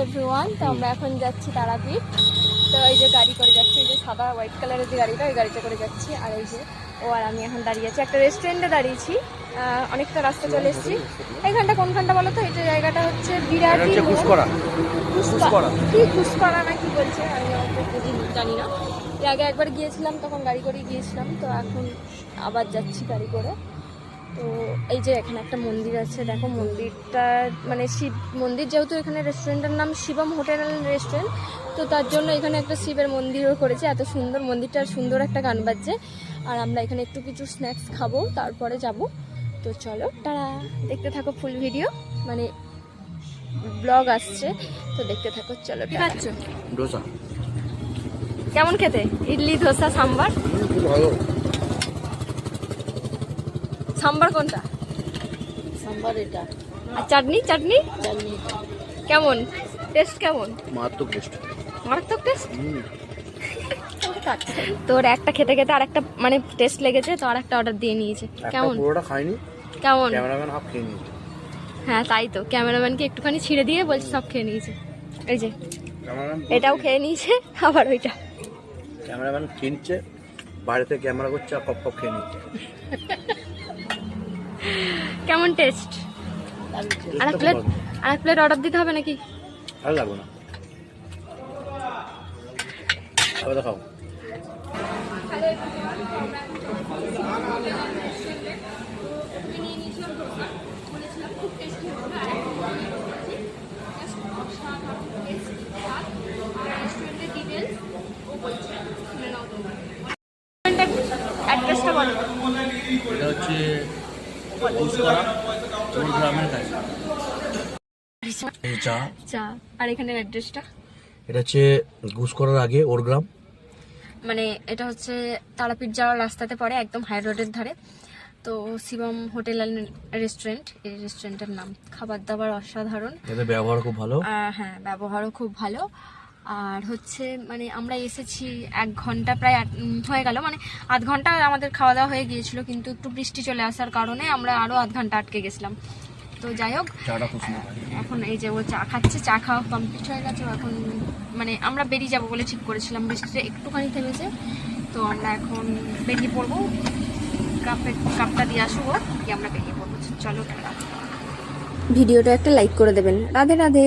Everyone, তো আমরা এখন যাচ্ছি তারাপীঠ। তো এই যে গাড়ি করে যাচ্ছি, এই যে সাদা হোয়াইট কালারের যে গাড়িটা, ওই গাড়িটা করে যাচ্ছি। আর এই যে ও আর আমি এখন দাঁড়িয়ে আছি, একটা রেস্টুরেন্টে দাঁড়িয়েছি। অনেকটা রাস্তা চলে এসেছি। এইখানটা কোনখানটা বলো তো? এই যে জায়গাটা হচ্ছে বিরাটি ঘুষকরা কি ঘুষপাড়া না কি বলছে, আমি জানি না। এর আগে একবার গিয়েছিলাম, তখন গাড়ি করে গিয়েছিলাম, তো এখন আবার যাচ্ছি গাড়ি করে। তো এই যে এখানে একটা মন্দির আছে, দেখো মন্দিরটা মানে শিব মন্দির, যেহেতু এখানে রেস্টুরেন্টের নাম শিবম হোটেল রেস্টুরেন্ট, তো তার জন্য এখানে একটা শিবের মন্দিরও করেছে। এত সুন্দর মন্দিরটা, সুন্দর একটা গান বাজছে। আর আমরা এখানে একটু কিছু স্ন্যাক্স খাবো, তারপরে যাব। তো চলো তারা দেখতে থাকো ফুল ভিডিও, মানে ব্লগ আসছে, তো দেখতে থাকো। চলো, ঠিক আছে। ডোসা কেমন খেতে? ইডলি, ধোসা, সাম্বার? ভালো। সাম্বার কোনটা? সাম্বার এটা। আর চাটনি? চাটনি কেমন? টেস্ট কেমন? মারাত্মক টেস্ট। মারাত্মক টেস্ট। তোর একটা খেতে খেতে আর একটা মানে টেস্ট লেগেছে, তো আর একটা অর্ডার দিয়ে নিয়েছে। কেমন? পুরোটা খাইনি, কেমন? ক্যামেরাম্যান হাফ খেয়ে নিয়েছে। হ্যাঁ তাই তো, ক্যামেরাম্যানকে একটুখানি ছিঁড়ে দিয়ে বলছে সব খেয়ে নিয়েছে। এই যে ক্যামেরাম্যান এটাও খেয়ে নিয়েছে, আবার ওইটা। ক্যামেরাম্যান কিনছে, বাইরে থেকে ক্যামেরা করছে আর কপ খেয়ে নিচ্ছে। কেমন টেস্ট? আর এক প্লেট অর্ডার দিতে হবে নাকি? ভালো লাগবে না, আবার দেখাও। অ্যাড্রেসটা বলো। এটা হচ্ছে ঘুষকরা গ্রামের কাছে চা। চা। আর এখানের অ্যাড্রেসটা? এটা হচ্ছে ঘুষকরার আগে ওর গ্রাম, মানে এটা হচ্ছে তারাপীঠ যাওয়ার রাস্তাতে পড়ে, একদম হাই রোডের ধারে। তো শিবম হোটেল অ্যান্ড রেস্টুরেন্ট, এই রেস্টুরেন্টের নাম। খাবার দাবার অসাধারণ, এদের ব্যবহার খুব ভালো। হ্যাঁ ব্যবহারও খুব ভালো। আর হচ্ছে মানে আমরা এসেছি 1 ঘন্টা প্রায় হয়ে গেল, মানে আধ ঘন্টা আমাদের খাওয়া দাওয়া হয়ে গিয়েছিল, কিন্তু একটু বৃষ্টি চলে আসার কারণে আমরা আরও আধ ঘন্টা আটকে গেছিলাম। তো যাই হোক, এখন এই যে ও চা খাচ্ছে, চা খাওয়া কমপ্লিট হয়ে গেছে। এখন মানে আমরা বেরিয়ে যাবো বলে ঠিক করেছিলাম, বৃষ্টিটা একটুখানি থেমেছে, তো আমরা এখন বেরিয়ে পড়বো। কাপটা দিয়ে আসবো, দিয়ে আমরা বেরিয়ে পড়বো। চলো টাটা। ভিডিওটা একটা লাইক করে দেবেন। রাধে রাধে।